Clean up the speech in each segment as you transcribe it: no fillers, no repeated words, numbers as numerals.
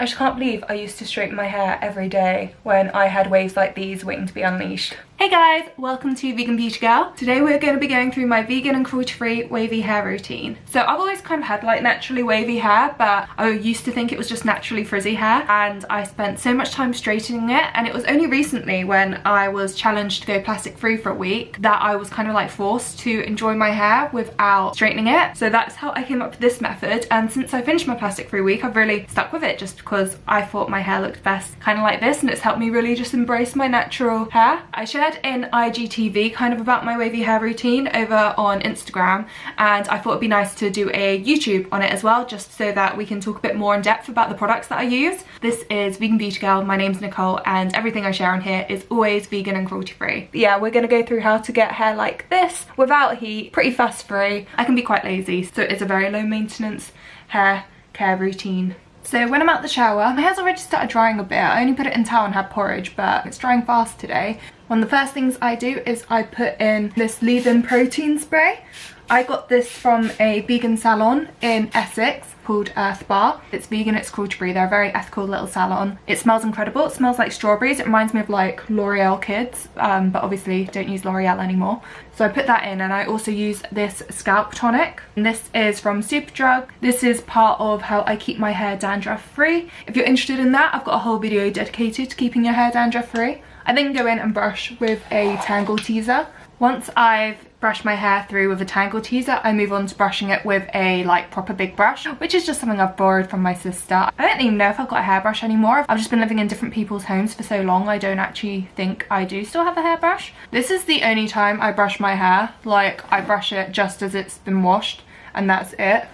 I just can't believe I used to straighten my hair every day when I had waves like these waiting to be unleashed. Hey guys, welcome to Vegan Beauty Girl. Today we're going to be going through my vegan and cruelty-free wavy hair routine. So I've always kind of had like naturally wavy hair, but I used to think it was just naturally frizzy hair, and I spent so much time straightening it, and it was only recently when I was challenged to go plastic free for a week that I was kind of like forced to enjoy my hair without straightening it. So that's how I came up with this method, and since I finished my plastic free week I've really stuck with it just because I thought my hair looked best kind of like this, and it's helped me really just embrace my natural hair. I shared in IGTV kind of about my wavy hair routine over on Instagram, and I thought it'd be nice to do a YouTube on it as well, just so that we can talk a bit more in depth about the products that I use. This is Vegan Beauty Girl, my name's Nicole, and everything I share on here is always vegan and cruelty free. Yeah, we're gonna go through how to get hair like this without heat, pretty fuss free. I can be quite lazy, so it's a very low maintenance hair care routine. So when I'm out the shower, my hair's already started drying a bit. I only put it in towel and had porridge, but it's drying fast today. One of the first things I do is I put in this leave-in protein spray. I got this from a vegan salon in Essex called Earth Bar. It's vegan, it's cruelty-free, they're a very ethical little salon. It smells incredible, it smells like strawberries. It reminds me of like L'Oreal Kids, but obviously don't use L'Oreal anymore. So I put that in, and I also use this scalp tonic. And this is from Superdrug. This is part of how I keep my hair dandruff free. If you're interested in that, I've got a whole video dedicated to keeping your hair dandruff free. I then go in and brush with a tangle teaser. Once I've brushed my hair through with a tangle teaser, I move on to brushing it with a like proper big brush, which is just something I've borrowed from my sister. I don't even know if I've got a hairbrush anymore. I've just been living in different people's homes for so long, I don't actually think I do still have a hairbrush. This is the only time I brush my hair. Like, I brush it just as it's been washed, and that's it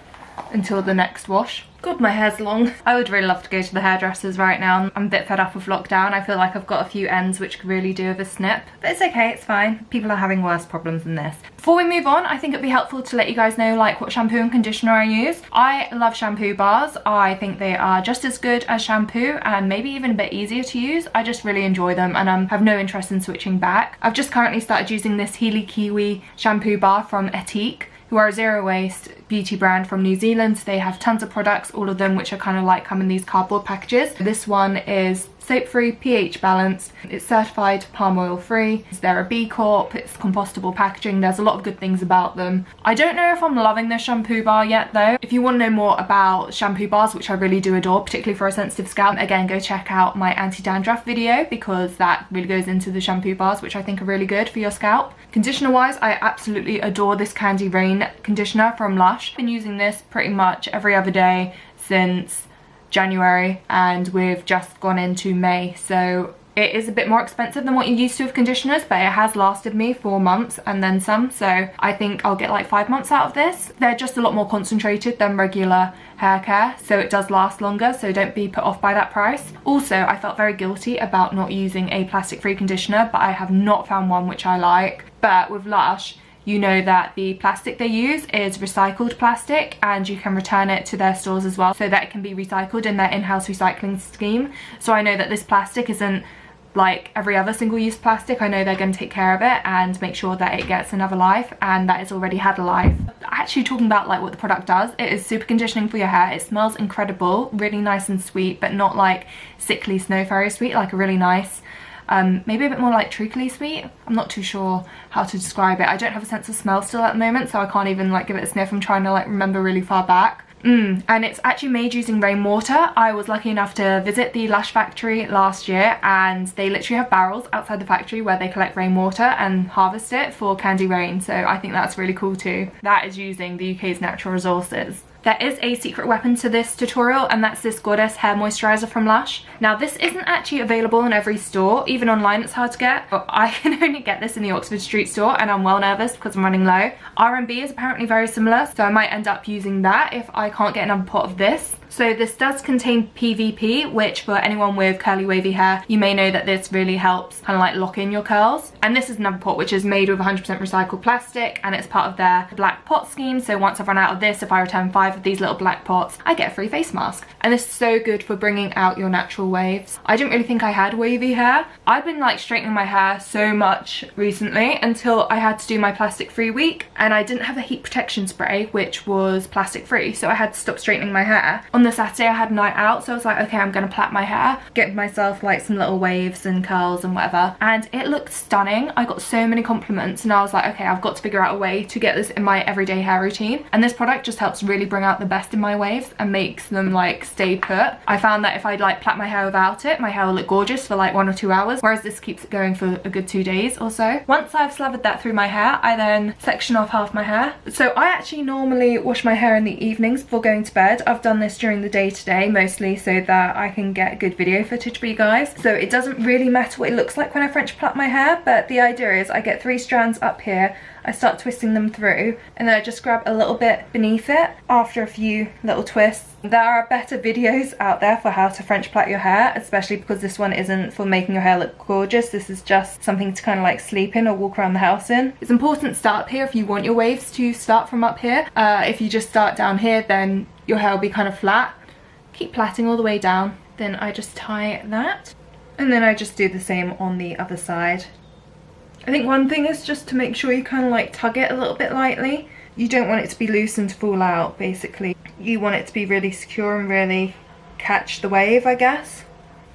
until the next wash. God, my hair's long. I would really love to go to the hairdressers right now. I'm a bit fed up with lockdown. I feel like I've got a few ends which could really do with a snip. But it's okay, it's fine. People are having worse problems than this. Before we move on, I think it'd be helpful to let you guys know like what shampoo and conditioner I use. I love shampoo bars. I think they are just as good as shampoo and maybe even a bit easier to use. I just really enjoy them, and have no interest in switching back. I've just currently started using this Healy Kiwi shampoo bar from Etique, who are a zero waste beauty brand from New Zealand. They have tons of products, all of them which are kind of like come in these cardboard packages. This one is soap free, pH balanced, it's certified palm oil free, they're a B Corp, it's compostable packaging. There's a lot of good things about them. I don't know if I'm loving this shampoo bar yet though. If you want to know more about shampoo bars, which I really do adore, particularly for a sensitive scalp, again go check out my anti-dandruff video, because that really goes into the shampoo bars, which I think are really good for your scalp. Conditioner wise, I absolutely adore this Candy Rain conditioner from Lush. I've been using this pretty much every other day since January, and we've just gone into May, so it is a bit more expensive than what you're used to with conditioners, but it has lasted me 4 months and then some, so I think I'll get like 5 months out of this. They're just a lot more concentrated than regular hair care, so it does last longer, so don't be put off by that price. Also, I felt very guilty about not using a plastic free conditioner, but I have not found one which I like. But with Lush, you know that the plastic they use is recycled plastic, and you can return it to their stores as well, so that it can be recycled in their in-house recycling scheme. So I know that this plastic isn't like every other single-use plastic. I know they're going to take care of it and make sure that it gets another life, and that it's already had a life. Actually talking about like what the product does, it is super conditioning for your hair. It smells incredible, really nice and sweet, but not like sickly snow fairy sweet, like a really nice maybe a bit more like treacly sweet. I'm not too sure how to describe it. I don't have a sense of smell still at the moment, so I can't even like give it a sniff. I'm trying to like remember really far back. And it's actually made using rainwater. I was lucky enough to visit the Lush factory last year, and they literally have barrels outside the factory where they collect rainwater and harvest it for Candy Rain, so I think that's really cool too. That is using the UK's natural resources. There is a secret weapon to this tutorial, and that's this Goddess hair moisturizer from Lush. Now this isn't actually available in every store, even online it's hard to get, but I can only get this in the Oxford Street store, and I'm well nervous because I'm running low. R&B is apparently very similar, so I might end up using that if I can't get another pot of this. So this does contain PVP, which for anyone with curly wavy hair, you may know that this really helps kind of like lock in your curls. And this is another pot which is made with 100% recycled plastic, and it's part of their black pot scheme. So once I've run out of this, if I return 5 of these little black pots, I get a free face mask. And this is so good for bringing out your natural waves. I didn't really think I had wavy hair. I've been like straightening my hair so much recently until I had to do my plastic free week, and I didn't have a heat protection spray which was plastic free, so I had to stop straightening my hair. on the Saturday I had a night out, so I was like, okay, I'm gonna plait my hair, get myself like some little waves and curls and whatever, and it looked stunning. I got so many compliments and I was like, okay, I've got to figure out a way to get this in my everyday hair routine, and this product just helps really bring out the best in my waves and makes them like stay put. I found that if I like plait my hair without it, my hair will look gorgeous for like 1 or 2 hours, whereas this keeps it going for a good 2 days or so. Once I've slathered that through my hair, I then section off half my hair. So I actually normally wash my hair in the evenings before going to bed. I've done this during the day today mostly so that I can get good video footage for you guys. So it doesn't really matter what it looks like when I French plait my hair, but the idea is I get 3 strands up here, I start twisting them through, and then I just grab a little bit beneath it after a few little twists. There are better videos out there for how to French plait your hair, especially because this one isn't for making your hair look gorgeous. This is just something to kind of like sleep in or walk around the house in. It's important to start up here if you want your waves to start from up here. If you just start down here, then your hair will be kind of flat. Keep plaiting all the way down. Then I just tie that, and then I just do the same on the other side. I think one thing is just to make sure you kind of like tug it a little bit lightly. You don't want it to be loose and to fall out, basically. You want it to be really secure and really catch the wave, I guess.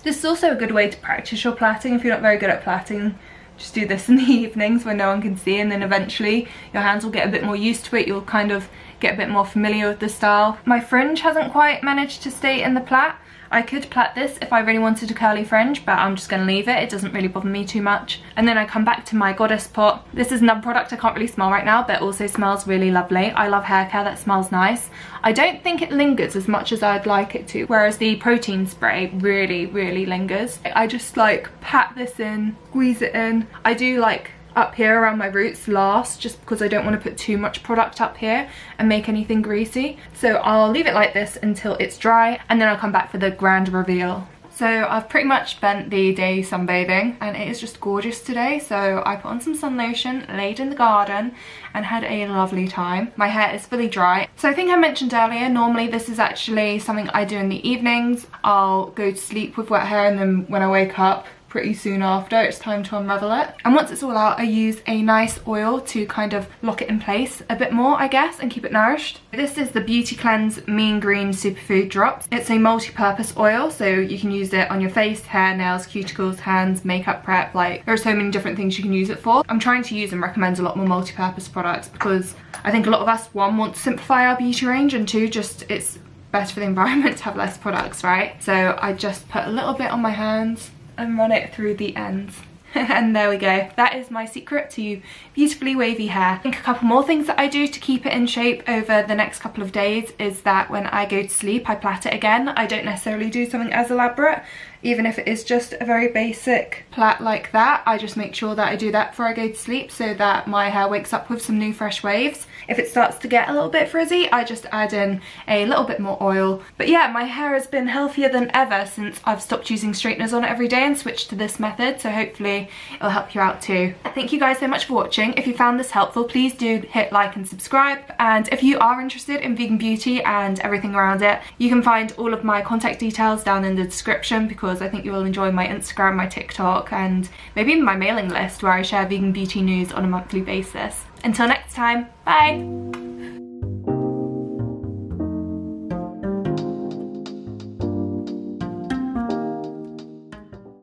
This is also a good way to practice your plaiting. If you're not very good at plaiting, just do this in the evenings when no one can see, and then eventually your hands will get a bit more used to it. You'll kind of get a bit more familiar with the style. My fringe hasn't quite managed to stay in the plait. I could plait this if I really wanted a curly fringe, but I'm just going to leave it. It doesn't really bother me too much. And then I come back to my goddess pot. This is another product I can't really smell right now, but also smells really lovely. I love hair care that smells nice. I don't think it lingers as much as I'd like it to, whereas the protein spray really, really lingers. I just like pat this in, squeeze it in. I do like up here around my roots last, just because I don't want to put too much product up here and make anything greasy. So I'll leave it like this until it's dry, and then I'll come back for the grand reveal. So I've pretty much spent the day sunbathing, and it is just gorgeous today. So I put on some sun lotion, laid in the garden, and had a lovely time. My hair is fully dry. So I think I mentioned earlier, normally this is actually something I do in the evenings. I'll go to sleep with wet hair, and then when I wake up pretty soon after, it's time to unravel it. And once it's all out, I use a nice oil to kind of lock it in place a bit more, I guess, and keep it nourished. This is the Beauty Cleanse Mean Green Superfood Drops. It's a multi-purpose oil, so you can use it on your face, hair, nails, cuticles, hands, makeup prep. Like, there are so many different things you can use it for. I'm trying to use and recommend a lot more multi-purpose products because I think a lot of us, 1, want to simplify our beauty range, and 2, just it's better for the environment to have less products, right? So I just put a little bit on my hands and run it through the ends. And there we go. That is my secret to beautifully wavy hair. I think a couple more things that I do to keep it in shape over the next couple of days is that when I go to sleep, I plait it again. I don't necessarily do something as elaborate. Even if it is just a very basic plait like that, I just make sure that I do that before I go to sleep so that my hair wakes up with some new fresh waves. If it starts to get a little bit frizzy, I just add in a little bit more oil. But yeah, my hair has been healthier than ever since I've stopped using straighteners on it every day and switched to this method, so hopefully it'll help you out too. Thank you guys so much for watching. If you found this helpful, please do hit like and subscribe. And if you are interested in vegan beauty and everything around it, you can find all of my contact details down in the description, because I think you will enjoy my Instagram, my TikTok, and maybe even my mailing list where I share vegan beauty news on a monthly basis. Until next time, bye!